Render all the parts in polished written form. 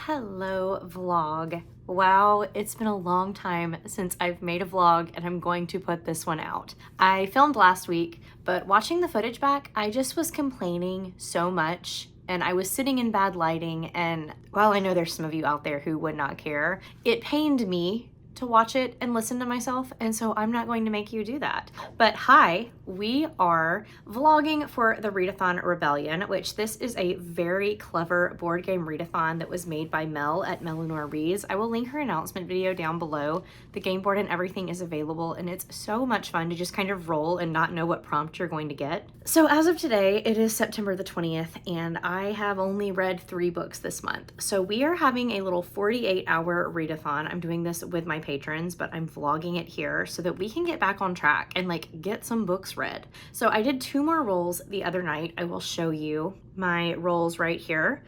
Hello vlog. Wow, it's been a long time since I've made a vlog and I'm going to put this one out. I filmed last week, but watching the footage back, I just was complaining so much and I was sitting in bad lighting, and while I know there's some of you out there who would not care, it pained me to watch it and listen to myself, and so I'm not going to make you do that. But hi, we are vlogging for the Readathon Rebellion, which this is a very clever board game readathon that was made by Mel at Melanor Reads. I will link her announcement video down below. The game board and everything is available, and it's so much fun to just kind of roll and not know what prompt you're going to get. So as of today, it is September the 20th, and I have only read 3 books this month. So we are having a little 48-hour readathon. I'm doing this with my patrons, but I'm vlogging it here so that we can get back on track and like get some books read. So I did 2 more rolls the other night. I will show you my rolls right here.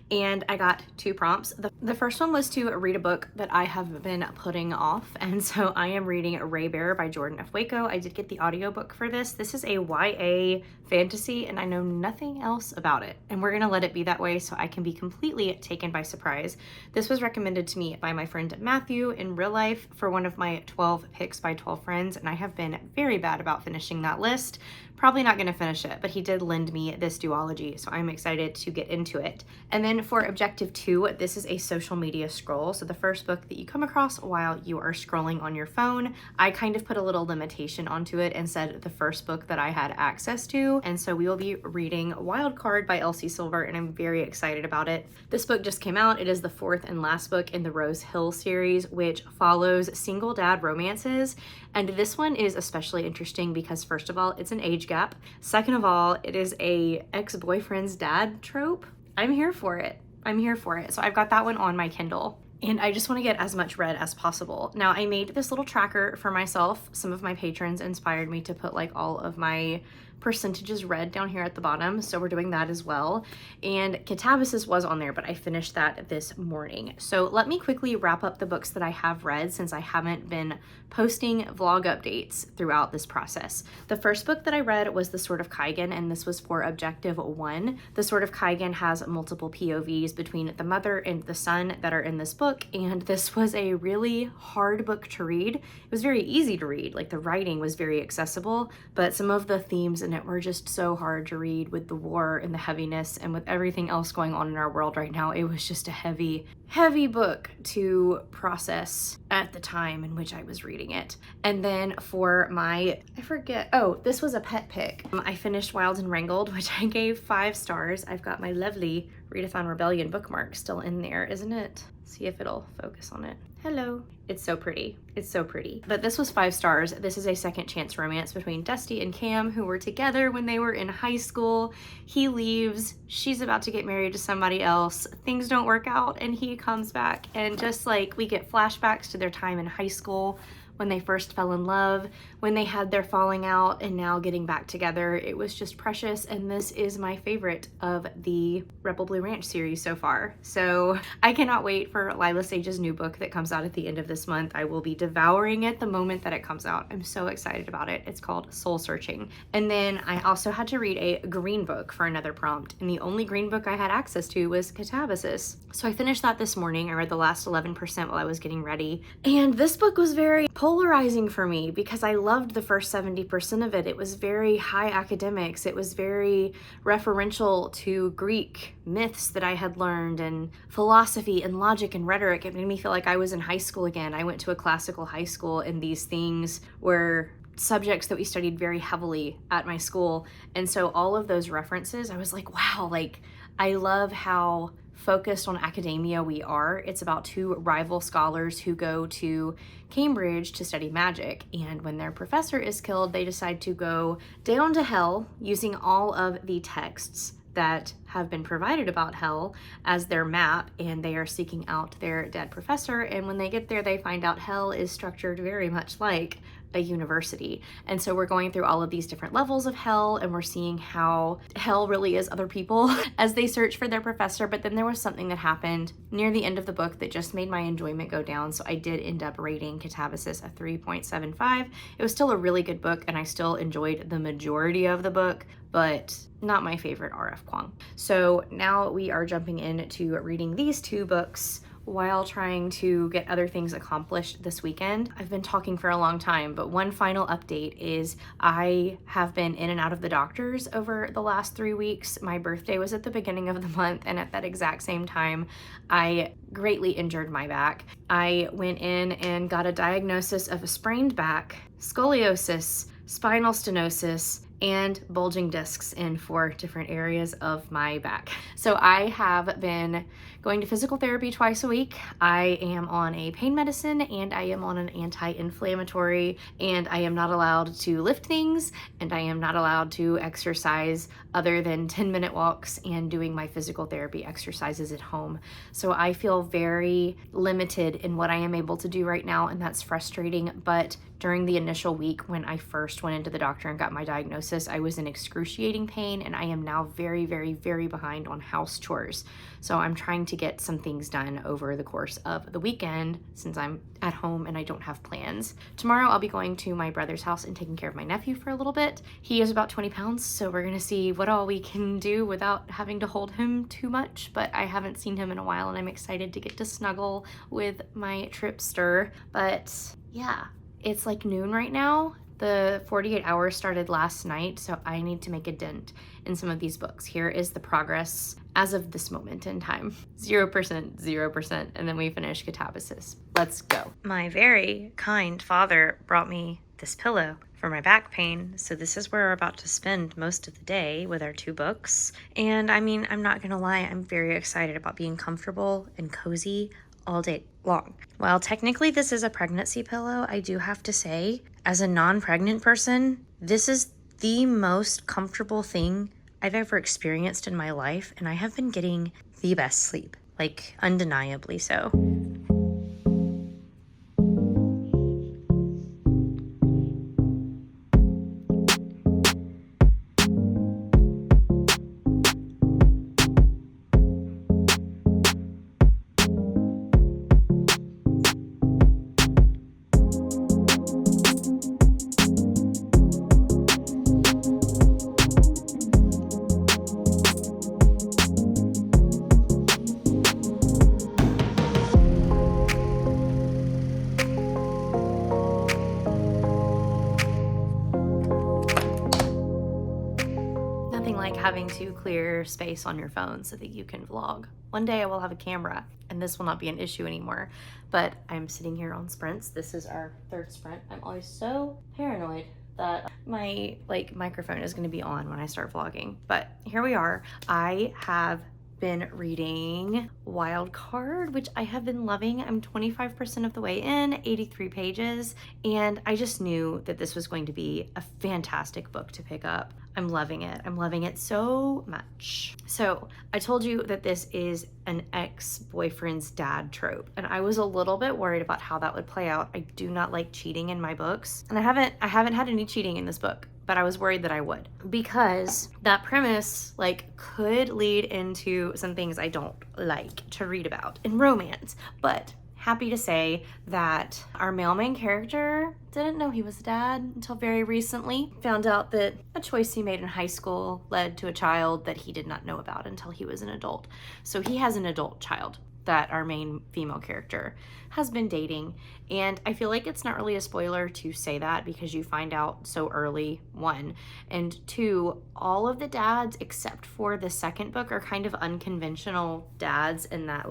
And I got 2 prompts. The first one was to read a book that I have been putting off, and so I am reading Ray Bear by Jordan F. Waco. I did get the audiobook for this. This is a YA fantasy, and I know nothing else about it, and we're gonna let it be that way so I can be completely taken by surprise. This was recommended to me by my friend Matthew in real life for one of my 12 picks by 12 friends, and I have been very bad about finishing that list. Probably not gonna finish it, but he did lend me this duology, so I'm excited to get into it. And then for objective 2, this is a social media scroll. So the first book that you come across while you are scrolling on your phone, I kind of put a little limitation onto it and said the first book that I had access to. And so we will be reading Wild Card by Elsie Silver, and I'm very excited about it. This book just came out. It is the 4th and last book in the Rose Hill series, which follows single dad romances. And this one is especially interesting because first of all, it's an age gap. Second of all, it is a ex-boyfriend's dad trope. I'm here for it. I'm here for it. So I've got that one on my Kindle, and I just want to get as much read as possible. Now, I made this little tracker for myself. Some of my patrons inspired me to put like all of my percentages read down here at the bottom, so we're doing that as well. And Catabasis was on there, but I finished that this morning. So let me quickly wrap up the books that I have read since I haven't been posting vlog updates throughout this process. The first book that I read was The Sword of Kaigan, and this was for objective 1. The Sword of Kaigan has multiple POVs between the mother and the son that are in this book, and this was a really hard book to read. It was very easy to read, like the writing was very accessible, but some of the themes in it were just so hard to read with the war and the heaviness and with everything else going on in our world right now. It was just a heavy book to process at the time in which I was reading it. And then for my, this was a pet pick. I finished Wild and Wrangled, which I gave 5 stars. I've got my lovely Readathon Rebellion bookmark still in there, isn't it? See if it'll focus on it. Hello. It's so pretty. It's so pretty. But this was 5 stars. This is a second chance romance between Dusty and Cam, who were together when they were in high school. He leaves. She's about to get married to somebody else. Things don't work out, and he comes back. And just like we get flashbacks to their time in high school, when they first fell in love, when they had their falling out, and now getting back together. It was just precious, and this is my favorite of the Rebel Blue Ranch series so far. So I cannot wait for Lila Sage's new book that comes out at the end of this month. I will be devouring it the moment that it comes out. I'm so excited about it. It's called Soul Searching. And then I also had to read a green book for another prompt, and the only green book I had access to was Catabasis. So I finished that this morning. I read the last 11% while I was getting ready, and this book was very polarizing for me because I loved the first 70% of it. It was very high academics. It was very referential to Greek myths that I had learned, and philosophy and logic and rhetoric. It made me feel like I was in high school again. I went to a classical high school, and these things were subjects that we studied very heavily at my school. And so all of those references, I was like, wow, like I love how focused on academia we are. It's about 2 rival scholars who go to Cambridge to study magic, and when their professor is killed, they decide to go down to hell using all of the texts that have been provided about hell as their map, and they are seeking out their dead professor. And when they get there, they find out hell is structured very much like a university. And so we're going through all of these different levels of hell, and we're seeing how hell really is other people as they search for their professor. But then there was something that happened near the end of the book that just made my enjoyment go down. So I did end up rating Catabasis a 3.75. It was still a really good book, and I still enjoyed the majority of the book, but not my favorite R.F. Kuang. So now we are jumping into reading these two books while trying to get other things accomplished this weekend. I've been talking for a long time, but one final update is I have been in and out of the doctors over the last 3 weeks. My birthday was at the beginning of the month, and at that exact same time, I greatly injured my back. I went in and got a diagnosis of a sprained back, scoliosis, spinal stenosis, and bulging discs in 4 different areas of my back. So I have been going to physical therapy twice a week. I am on a pain medicine and I am on an anti-inflammatory, and I am not allowed to lift things, and I am not allowed to exercise other than 10-minute walks and doing my physical therapy exercises at home. So I feel very limited in what I am able to do right now, and that's frustrating. But during the initial week when I first went into the doctor and got my diagnosis, I was in excruciating pain, and I am now very, very, very behind on house chores. So I'm trying to get some things done over the course of the weekend since I'm at home and I don't have plans. Tomorrow I'll be going to my brother's house and taking care of my nephew for a little bit. He is about 20 pounds, so we're gonna see what all we can do without having to hold him too much, but I haven't seen him in a while and I'm excited to get to snuggle with my tripster. But yeah, it's like noon right now. The 48 hours started last night, so I need to make a dent in some of these books. Here is the progress as of this moment in time. 0%, 0%, and then we finish catabasis. Let's go. My very kind father brought me this pillow for my back pain, so this is where we're about to spend most of the day with our 2 books. And I mean, I'm not gonna lie, I'm very excited about being comfortable and cozy all day long. While technically this is a pregnancy pillow, I do have to say, as a non-pregnant person, this is the most comfortable thing I've ever experienced in my life, and I have been getting the best sleep, like undeniably so. Having to clear space on your phone so that you can vlog. One day I will have a camera and this will not be an issue anymore, but I'm sitting here on sprints. This is our 3rd sprint. I'm always so paranoid that my microphone is going to be on when I start vlogging, but here we are. I have been reading Wild Card, which I have been loving. I'm 25% of the way in, 83 pages, and I just knew that this was going to be a fantastic book to pick up. I'm loving it. I'm loving it so much. So I told you that this is an ex-boyfriend's dad trope, and I was a little bit worried about how that would play out. I do not like cheating in my books, and I haven't had any cheating in this book, but I was worried that I would, because that premise could lead into some things I don't like to read about in romance. But happy to say that our male main character didn't know he was a dad until very recently. Found out that a choice he made in high school led to a child that he did not know about until he was an adult. So he has an adult child that our main female character has been dating, and I feel like it's not really a spoiler to say that because you find out so early, 1, and 2, all of the dads except for the second book are kind of unconventional dads in that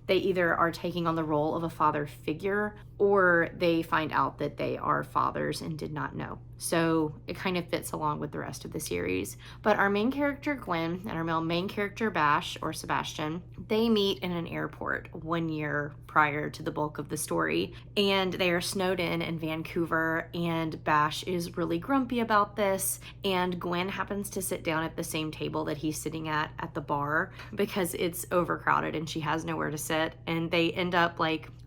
they either are taking on the role of a father figure or they find out that they are fathers and did not know. So it kind of fits along with the rest of the series. But our main character Gwen and our male main character Bash, or Sebastian, they meet in an airport 1 year prior to the bulk of the story, and they are snowed in Vancouver, and Bash is really grumpy about this, and Gwen happens to sit down at the same table that he's sitting at the bar because it's overcrowded and she has nowhere to sit, and they end up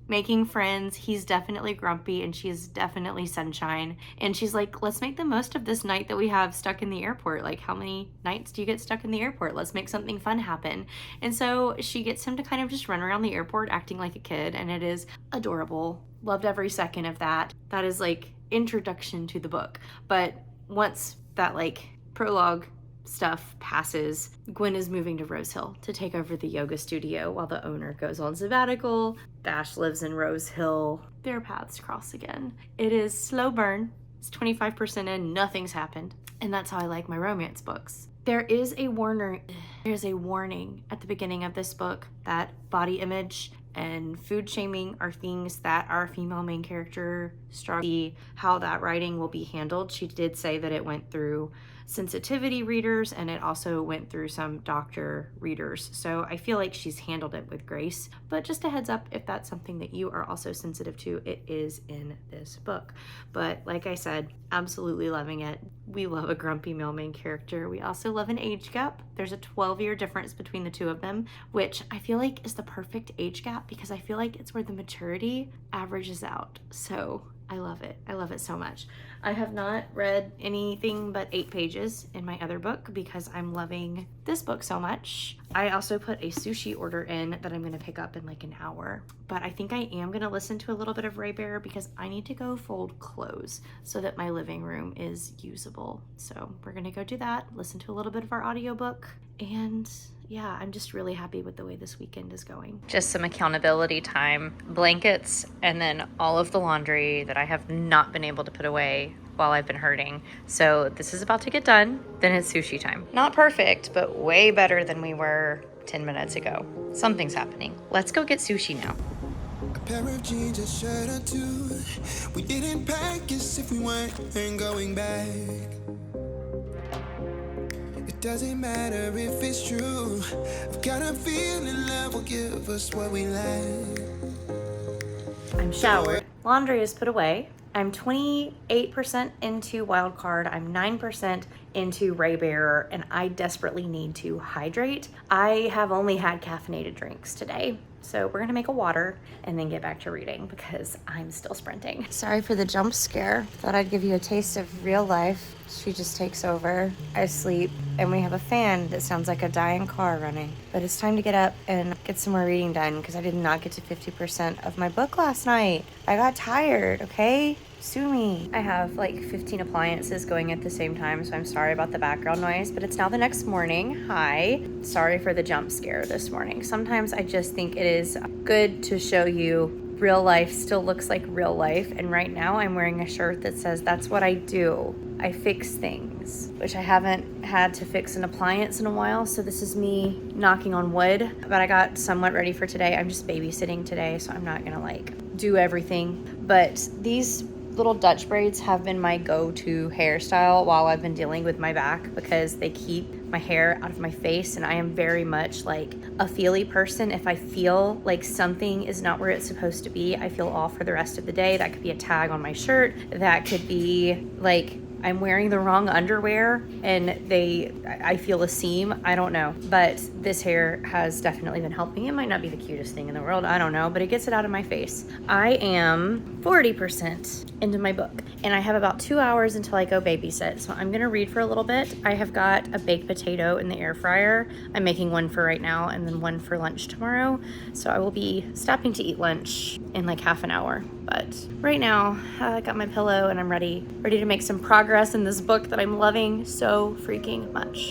making friends. He's definitely grumpy and she's definitely sunshine. And she's like, let's make the most of this night that we have stuck in the airport. How many nights do you get stuck in the airport? Let's make something fun happen. And so she gets him to kind of just run around the airport acting like a kid, and it is adorable. Loved every second of that. That is introduction to the book. But once that prologue stuff passes, Gwen is moving to Rose Hill to take over the yoga studio while the owner goes on sabbatical. Dash lives in Rose Hill. Their paths cross again. It is slow burn. It's 25% in, nothing's happened. And that's how I like my romance books. There's a warning at the beginning of this book that body image and food shaming are things that our female main character struggles. How that writing will be handled. She did say that it went through sensitivity readers and it also went through some doctor readers. So I feel like she's handled it with grace, but just a heads up, if that's something that you are also sensitive to, it is in this book. But like I said, absolutely loving it. We love a grumpy male main character. We also love an age gap. There's a 12-year difference between the two of them, which I feel like is the perfect age gap because I feel like it's where the maturity averages out. So I love it. I love it so much. I have not read anything but 8 pages in my other book because I'm loving this book so much. I also put a sushi order in that I'm going to pick up in like an hour, but I think I am going to listen to a little bit of Ray Bear because I need to go fold clothes so that my living room is usable. So we're going to go do that, listen to a little bit of our audiobook, and yeah, I'm just really happy with the way this weekend is going. Just some accountability time, blankets, and then all of the laundry that I have not been able to put away while I've been hurting. So this is about to get done, then it's sushi time. Not perfect, but way better than we were 10 minutes ago. Something's happening. Let's go get sushi now. A pair of jeans, a shirt or two. We didn't pack as if we weren't going back. It doesn't matter if it's true. I've got a feeling love will give us what we lack. I'm showered. Laundry is put away. I'm 28% into Wild Card. I'm 9% into Ray Bear, and I desperately need to hydrate. I have only had caffeinated drinks today. So we're gonna make a water and then get back to reading because I'm still sprinting. Sorry for the jump scare. Thought I'd give you a taste of real life. She just takes over. I sleep and we have a fan that sounds like a dying car running. But it's time to get up and get some more reading done because I did not get to 50% of my book last night. I got tired, okay? Sue me. I have like 15 appliances going at the same time, so I'm sorry about the background noise, but it's now the next morning. Hi. Sorry for the jump scare this morning. Sometimes I just think it is good to show you real life still looks like real life, and right now I'm wearing a shirt that says that's what I do. I fix things, which I haven't had to fix an appliance in a while, so this is me knocking on wood, but I got somewhat ready for today. I'm just babysitting today, so I'm not gonna like do everything, but these little Dutch braids have been my go-to hairstyle while I've been dealing with my back because they keep my hair out of my face, and I am very much like a feely person. If I feel like something is not where it's supposed to be, I feel off for the rest of the day. That could be a tag on my shirt. That could be like I'm wearing the wrong underwear and I feel a seam. I don't know, but this hair has definitely been helping. It might not be the cutest thing in the world, I don't know, but it gets it out of my face. I am 40% into my book and I have about 2 hours until I go babysit. So I'm gonna read for a little bit. I have got a baked potato in the air fryer. I'm making one for right now and then one for lunch tomorrow. So I will be stopping to eat lunch in like half an hour. But right now I got my pillow and I'm ready to make some progress in this book that I'm loving so freaking much.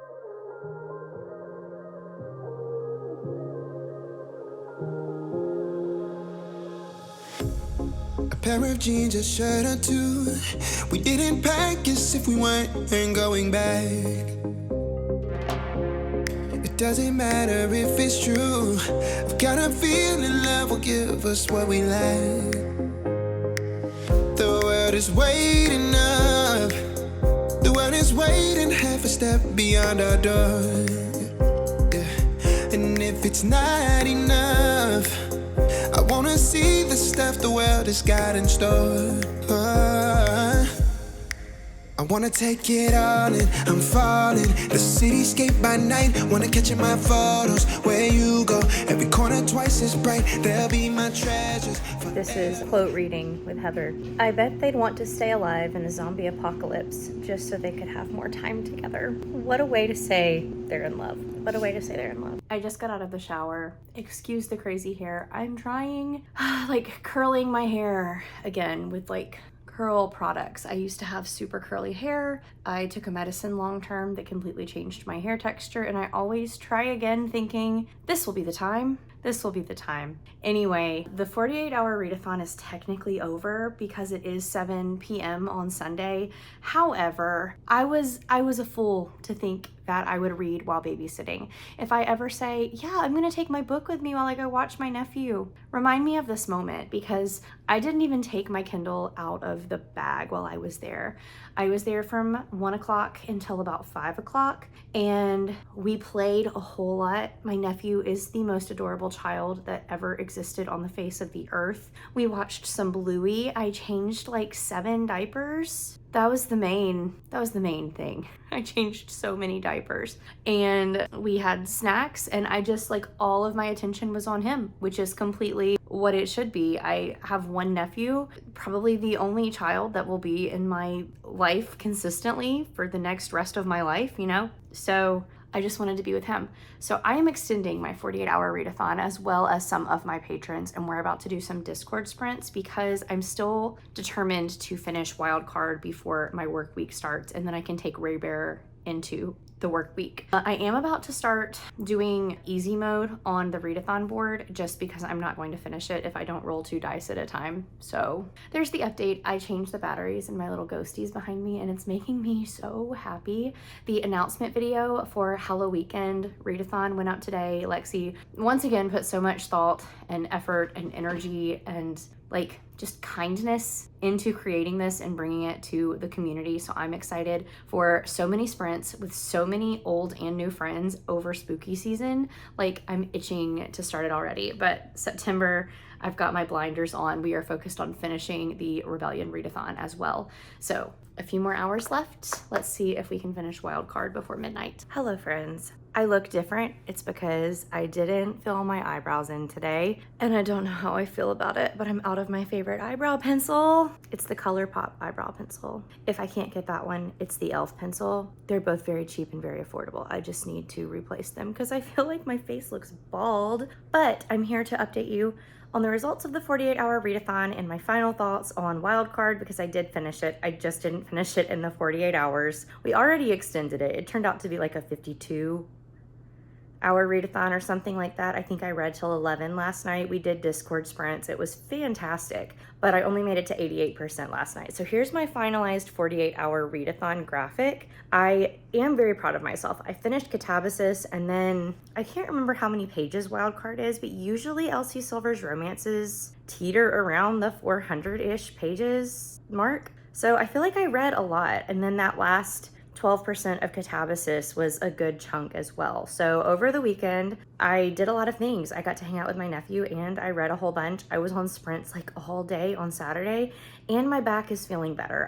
A pair of jeans, a shirt or two. We didn't pack as if we weren't going back. It doesn't matter if it's true. I've got a feeling love will give us what we lack. The world is waiting up. The world is waiting half a step beyond our door. Yeah. And if it's not enough, I wanna see the stuff the world has got in store. I wanna take it all in, I'm falling. The cityscape by night, wanna catch in my photos. Where you go, every corner twice as bright. They'll be my treasures. This is quote reading with Heather. I bet they'd want to stay alive in a zombie apocalypse just so they could have more time together. What a way to say they're in love. What a way to say they're in love. I just got out of the shower. Excuse the crazy hair. I'm trying like curling my hair again with like curl products. I used to have super curly hair. I took a medicine long term that completely changed my hair texture, and I always try again thinking, this will be the time. This will be the time. Anyway, the 48-hour readathon is technically over because it is 7 p.m. on Sunday. However, I was a fool to think that I would read while babysitting. If I ever say, yeah, I'm gonna take my book with me while I go watch my nephew, remind me of this moment, because I didn't even take my Kindle out of the bag while I was there. I was there from 1 o'clock until about 5 o'clock, and we played a whole lot. My nephew is the most adorable child that ever existed on the face of the earth. We watched some Bluey. I changed like 7 diapers. That was the main thing. I changed so many diapers, and we had snacks, and I just like, all of my attention was on him, which is completely what it should be. I have one nephew, probably the only child that will be in my life consistently for the next rest of my life, you know? So I just wanted to be with him. So I am extending my 48-hour readathon, as well as some of my patrons, and we're about to do some Discord sprints because I'm still determined to finish Wild Card before my work week starts, and then I can take Ray Bear into the work week. I am about to start doing easy mode on the readathon board just because I'm not going to finish it if I don't roll 2 dice at a time. So there's the update. I changed the batteries in my little ghosties behind me, and it's making me so happy. The announcement video for Hello Weekend readathon went up today. Lexi once again put so much thought and effort and energy and like just kindness into creating this and bringing it to the community. So I'm excited for so many sprints with so many old and new friends over spooky season. Like, I'm itching to start it already. But September, I've got my blinders on. We are focused on finishing the Rebellion readathon as well. So a few more hours left. Let's see if we can finish Wild Card before midnight. Hello, friends. I look different. It's because I didn't fill my eyebrows in today, and I don't know how I feel about it, but I'm out of my favorite eyebrow pencil. It's the ColourPop eyebrow pencil. If I can't get that one, it's the e.l.f. pencil. They're both very cheap and very affordable. I just need to replace them because I feel like my face looks bald. But I'm here to update you on the results of the 48-hour readathon and my final thoughts on Wild Card, because I did finish it. I just didn't finish it in the 48 hours. We already extended it. It turned out to be like a 52-hour readathon or something like that. I think I read till 11 last night. We did Discord sprints. It was fantastic, but I only made it to 88% last night. So here's my finalized 48-hour readathon graphic. I am very proud of myself. I finished Catabasis, and then I can't remember how many pages Wild Card is, but usually Elsie Silver's romances teeter around the 400-ish pages mark. So I feel like I read a lot, and then that last 12% of Catabasis was a good chunk as well. So over the weekend, I did a lot of things. I got to hang out with my nephew, and I read a whole bunch. I was on sprints like all day on Saturday, and my back is feeling better.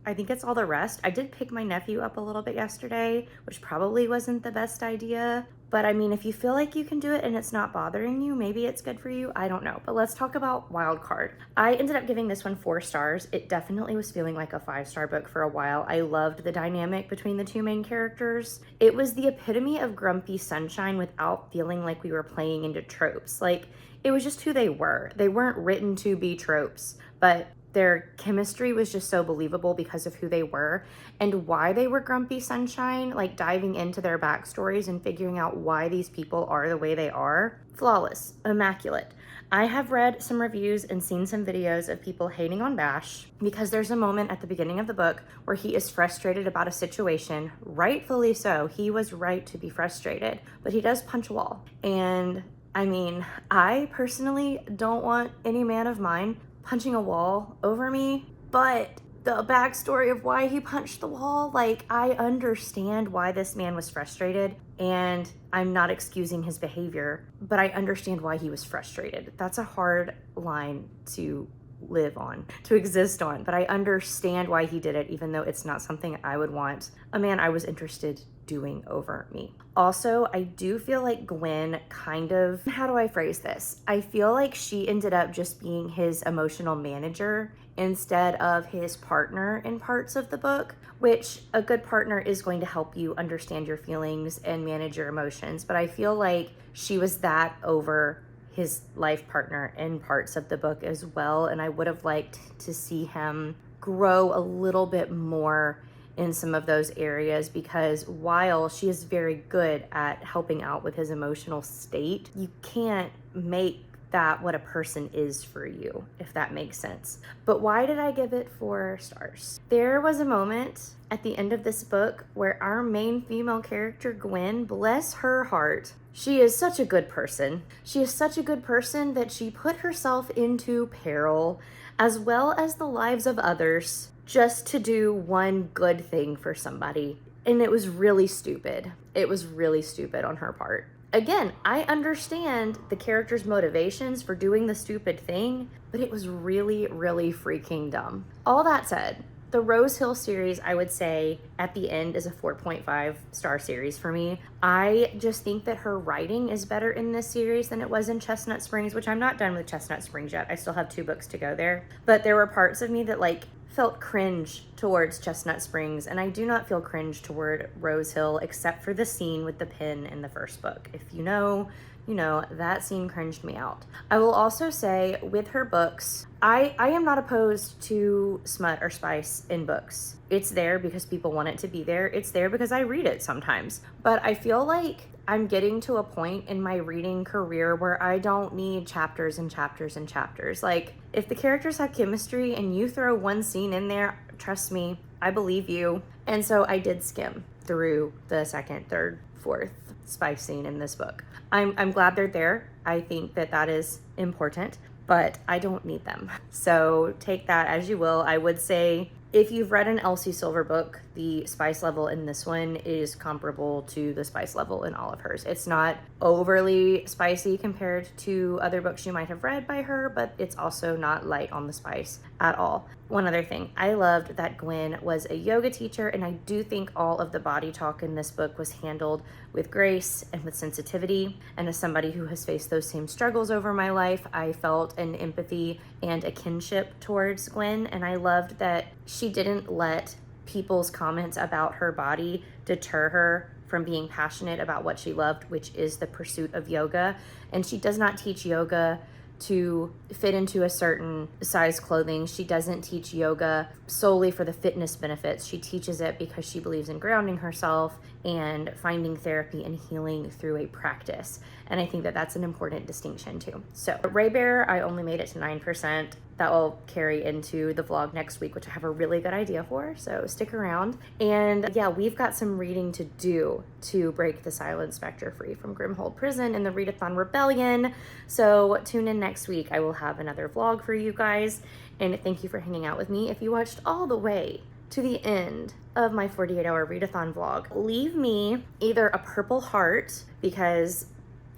I think it's all the rest. I did pick my nephew up a little bit yesterday, which probably wasn't the best idea. But I mean, if you feel like you can do it and it's not bothering you, maybe it's good for you. I don't know. But let's talk about Wild Card. I ended up giving this one 4 stars. It definitely was feeling like a 5-star book for a while. I loved the dynamic between the 2 main characters. It was the epitome of grumpy sunshine without feeling like we were playing into tropes. Like, it was just who they were. They weren't written to be tropes, but their chemistry was just so believable because of who they were and why they were grumpy sunshine. Like, diving into their backstories and figuring out why these people are the way they are. Flawless, immaculate. I have read some reviews and seen some videos of people hating on Bash because there's a moment at the beginning of the book where he is frustrated about a situation. Rightfully so. He was right to be frustrated, but he does punch a wall. And I mean, I personally don't want any man of mine punching a wall over me, but the backstory of why he punched the wall, like, I understand why this man was frustrated, and I'm not excusing his behavior, but I understand why he was frustrated. That's a hard line to live on, to exist on, but I understand why he did it, even though it's not something I would want a man I was interested doing over me. Also, I do feel like Gwen kind of, how do I phrase this? I feel like she ended up just being his emotional manager instead of his partner in parts of the book, which a good partner is going to help you understand your feelings and manage your emotions. But I feel like she was that over his life partner in parts of the book as well. And I would have liked to see him grow a little bit more in some of those areas, because while she is very good at helping out with his emotional state, you can't make that what a person is for you, if that makes sense. But why did I give it 4 stars? There was a moment at the end of this book where our main female character, Gwen, bless her heart, she is such a good person. She is such a good person that she put herself into peril, as well as the lives of others, just to do one good thing for somebody. And it was really stupid. It was really stupid on her part. Again, I understand the character's motivations for doing the stupid thing, but it was really, really freaking dumb. All that said, the Rose Hill series, I would say at the end, is a 4.5 star series for me. I just think that her writing is better in this series than it was in Chestnut Springs, which I'm not done with Chestnut Springs yet. I still have 2 books to go there. But there were parts of me that felt cringe towards Chestnut Springs, and I do not feel cringe toward Rose Hill, except for the scene with the pin in the first book. If you know, you know, that scene cringed me out. I will also say, with her books, I am not opposed to smut or spice in books. It's there because people want it to be there. It's there because I read it sometimes. But I feel like I'm getting to a point in my reading career where I don't need chapters and chapters and chapters. Like, if the characters have chemistry and you throw one scene in there, trust me, I believe you. And so I did skim through the second, third, fourth spice scene in this book. I'm glad they're there. I think that that is important, but I don't need them. So take that as you will. I would say, if you've read an Elsie Silver book, the spice level in this one is comparable to the spice level in all of hers. It's not overly spicy compared to other books you might have read by her, but it's also not light on the spice at all. One other thing, I loved that Gwen was a yoga teacher, and I do think all of the body talk in this book was handled with grace and with sensitivity. And as somebody who has faced those same struggles over my life, I felt an empathy and a kinship towards Gwen, and I loved that she didn't let people's comments about her body deter her from being passionate about what she loved, which is the pursuit of yoga. And she does not teach yoga to fit into a certain size clothing. She doesn't teach yoga solely for the fitness benefits. She teaches it because she believes in grounding herself and finding therapy and healing through a practice. And I think that that's an important distinction too. So Ray Bear, I only made it to 9%. That will carry into the vlog next week, which I have a really good idea for, so stick around. And yeah, we've got some reading to do to break the silent specter free from Grimhold Prison and the Readathon Rebellion. So tune in next week. I will have another vlog for you guys. And thank you for hanging out with me. If you watched all the way to the end of my 48-hour readathon vlog, leave me either a purple heart, because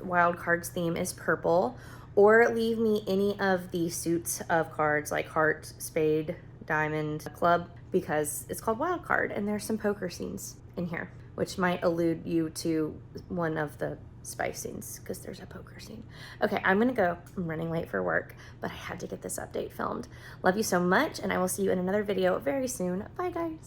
Wild Card's theme is purple, or leave me any of the suits of cards, like heart, spade, diamond, club, because it's called Wild Card, and there's some poker scenes in here, which might allude you to one of the spice scenes, because there's a poker scene. Okay, I'm gonna go. I'm running late for work, but I had to get this update filmed. Love you so much, and I will see you in another video very soon. Bye, guys.